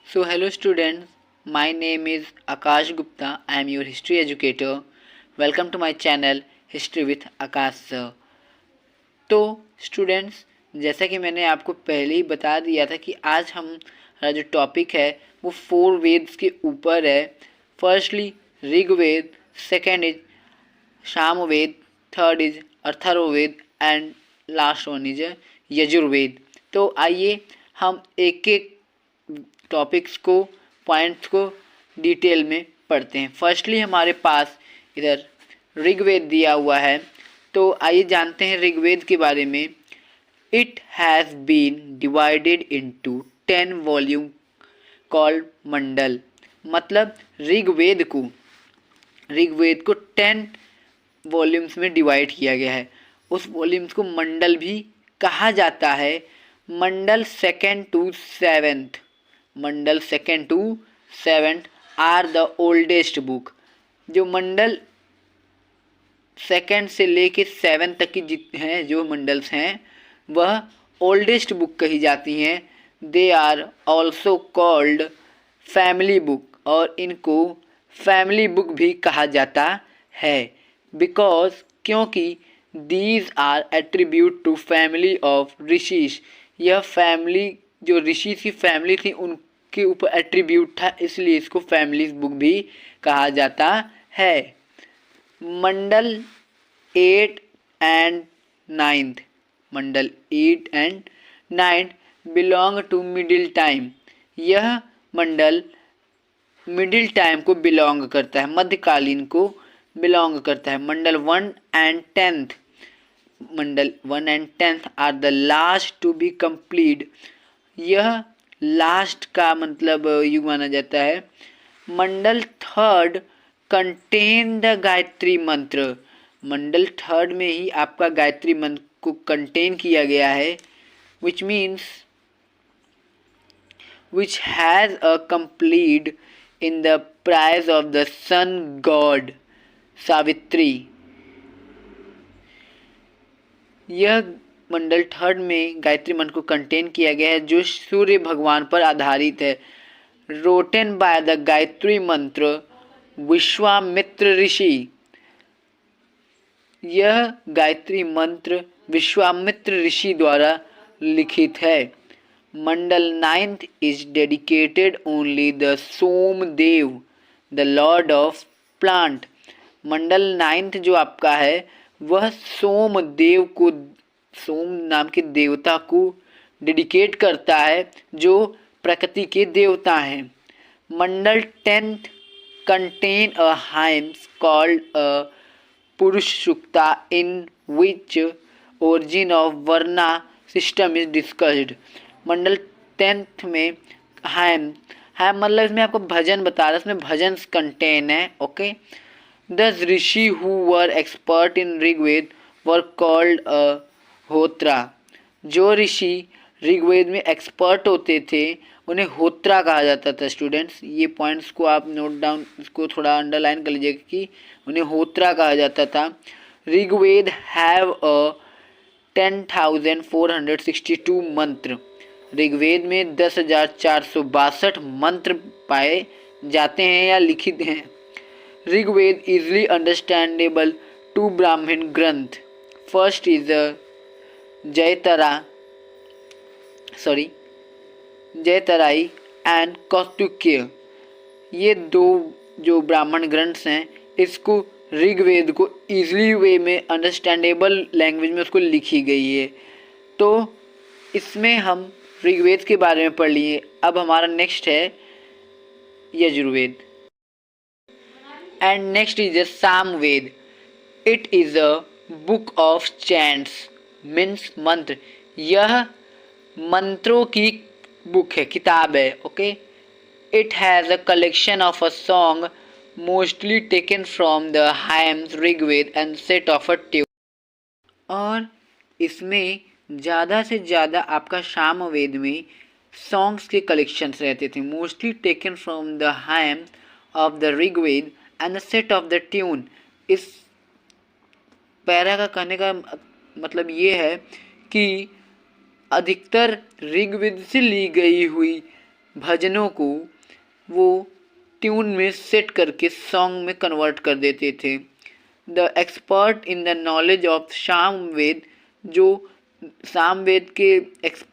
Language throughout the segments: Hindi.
So, hello students, my name is Akash Gupta. I am your history educator. Welcome to my channel History with Akash sir. तो स्टूडेंट्स, जैसा कि मैंने आपको पहले ही बता दिया था कि आज हमारा जो टॉपिक है वो 4 वेद्स के ऊपर है. Firstly Rigveda, second is Samaveda, third is Atharvaveda and last one is Yajurveda. तो आइए हम एक एक टॉपिक्स को, पॉइंट्स को डिटेल में पढ़ते हैं. फर्स्टली हमारे पास इधर ऋग्वेद दिया हुआ है, तो आइए जानते हैं ऋग्वेद के बारे में. It has been divided into 10 volume called Mandal. मतलब ऋग्वेद को 10 वॉल्यूम्स में डिवाइड किया गया है. उस वॉल्यूम्स को मंडल भी कहा जाता है. Mandal second to seventh are the oldest book. जो मंडल सेकेंड से लेके 7 तक की जितने हैं जो मंडल्स हैं वह ओल्डेस्ट बुक कही जाती हैं. They are also called family book, और इनको फैमिली बुक भी कहा जाता है. बिकॉज क्योंकि these are attribute to family of rishis. यह फैमिली जो ऋषि की फैमिली थी उनके ऊपर एट्रीब्यूट था, इसलिए इसको फैमिली बुक भी कहा जाता है. Mandal 8 and 9 belong to middle time. यह मंडल मिडिल टाइम को बिलोंग करता है, मध्यकालीन को बिलोंग करता है. Mandal 1 and 10th are the last to be complete. यह लास्ट का मतलब युग माना जाता है. मंडल 3rd कंटेन द गायत्री मंत्र. मंडल 3rd में ही आपका गायत्री मंत्र को कंटेन किया गया है, which means which has a complete in the praise of the sun god Savitri. यह मंडल 3rd में गायत्री मंत्र को कंटेन किया गया है जो सूर्य भगवान पर आधारित है. रोटेन बाय द गायत्री मंत्र विश्वामित्र ऋषि. यह गायत्री मंत्र विश्वामित्र ऋषि द्वारा लिखित है. मंडल 9th is dedicated only the Somdev, the lord of plant. Mandal 9th जो आपका है वह सोमदेव को, सोम नाम के देवता को डेडिकेट करता है जो प्रकृति के देवता हैं. मंडल 10th contain a hymns called a पुरुष सूक्ता in which origin of varna system is discussed. Mandal 10th में हैम मतलब इसमें आपको भजन बता रहा है, इसमें भजन कंटेन है. ओके. दस rishi who were expert in Rigveda were called Hotra. जो ऋषि ऋग्वेद में एक्सपर्ट होते थे उन्हें होत्रा कहा जाता था. स्टूडेंट्स, ये पॉइंट्स को आप नोट डाउन, इसको थोड़ा अंडरलाइन कर लीजिएगा कि उन्हें होत्रा कहा जाता था. ऋग्वेद हैव अ 10,462 मंत्र. ऋग्वेद में 10,462 मंत्र पाए जाते हैं या लिखित हैं. Rigveda easily understandable to Brahmana Granth. First is Aitareya and Kaushitaki. ये दो जो ब्राह्मण ग्रंथ्स हैं इसको ऋग्वेद को इजली वे में अंडरस्टैंडेबल लैंग्वेज में उसको लिखी गई है. तो इसमें हम ऋग्वेद के बारे में पढ़ लिए. अब हमारा नेक्स्ट है Yajurveda and next is a Samaveda. It is a book of chants means mantra. यह मंत्रों की बुक है, किताब है. Okay. It has a collection of a song mostly taken from the hymns Rigveda and set of a tune. और इसमें ज़्यादा से ज़्यादा आपका सामवेद में सॉन्ग्स के कलेक्शंस रहते थे, mostly taken from the hymn of the Rigveda and the set of the tune. इस पैरा का कहने का मतलब ये है कि अधिकतर ऋग्वेद से ली गई हुई भजनों को वो ट्यून में सेट करके सॉन्ग में कन्वर्ट कर देते थे। The expert in the knowledge of Samaveda, जो सामवेद के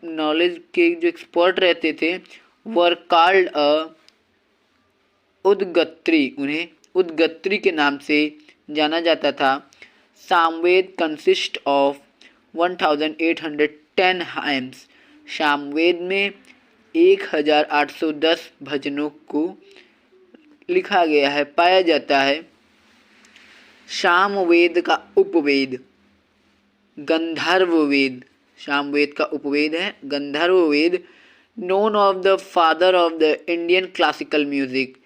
नॉलेज के जो एक्सपर्ट रहते थे, वर कॉल्ड उद्गत्री, उन्हें उद्गत्री के नाम से जाना जाता था। Samaveda consist of 1810 hymns, Samaveda में 1810 भजनों को लिखा गया है, पाया जाता है। सामवेद का उपवेद गंधर्ववेद, सामवेद का उपवेद है Gandharvaveda, known of the father of the Indian classical music,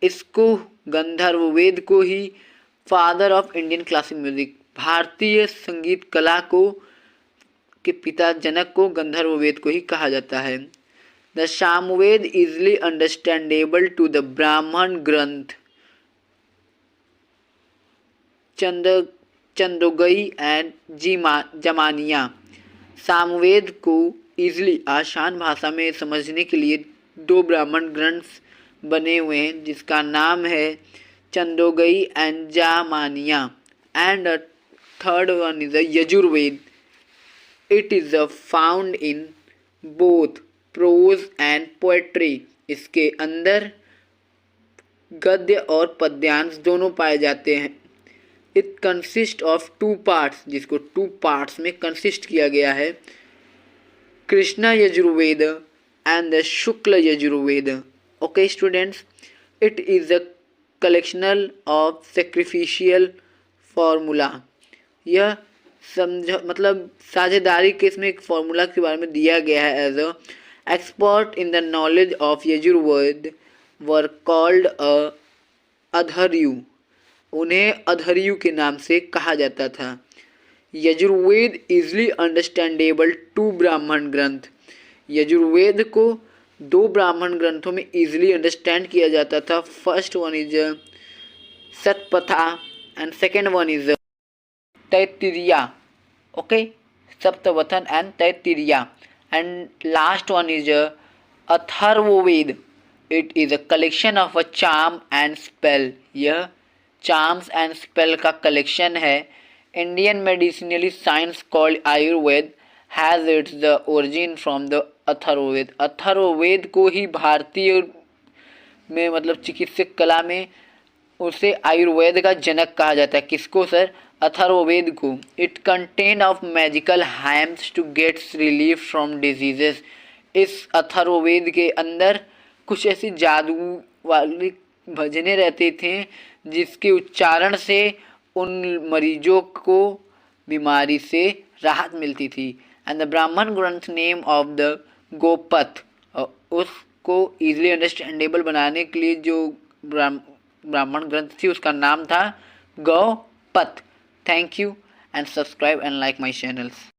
इसको गंधर्ववेद को ही father of Indian classic music, भारतीय संगीत कला को के पिता जनक को गंधर्ववेद को ही कहा जाता है। The Samaveda easily understandable to the Brahmana granth चंदोगई and Zamania, Samaveda को इजली आसान भाषा में समझने के लिए दो ब्राह्मण ग्रंथ बने हुए हैं, जिसका नाम है Chandogya and Jaiminiya, and a third one is Yajurveda. It is found in both prose and poetry, इसके अंदर गद्य और पद्यांश दोनों पाए जाते हैं। इट कंसिस्ट ऑफ 2 पार्ट्स, जिसको 2 पार्ट्स में कंसिस्ट किया गया है, Krishna Yajurveda and the Shukla Yajurveda. Okay students, it is a collectional of sacrificial formula, यह मतलब साझेदारी के इसमें एक फॉर्मूला के बारे में दिया गया है। As a expert in the knowledge of Yajurveda were called Adhvaryu, उन्हें अधर्यु के नाम से कहा जाता था। यजुर्वेद इजली अंडरस्टैंडेबल 2 ब्राह्मण ग्रंथ, यजुर्वेद को 2 ब्राह्मण ग्रंथों में इजली अंडरस्टैंड किया जाता था। First one is Shatapatha and second one is Taittiriya, okay, Shatapatha and Taittiriya, and last one is Atharvaveda. It is a collection of a charm and spell, यह चार्म्स एंड स्पेल का कलेक्शन है। Indian medicinally science called Ayurveda has its the origin from the Atharvaveda, Atharvaveda को ही भारतीय में मतलब चिकित्सक कला में उसे आयुर्वेद का जनक कहा जाता है। किसको सर? अथर्ववेद को। It contain of magical hymns to gets relief from diseases, इस अथर्ववेद के अंदर कुछ ऐसी जादू वाली भजने रहते थे जिसके उच्चारण से उन मरीजों को बीमारी से राहत मिलती थी। एंड द ब्राह्मण ग्रंथ नेम ऑफ द गोपथ, उसको इजीली अंडरस्टैंडेबल बनाने के लिए जो ब्राह्मण ग्रंथ थी उसका नाम था Gopatha. Thank you and subscribe and like my channels.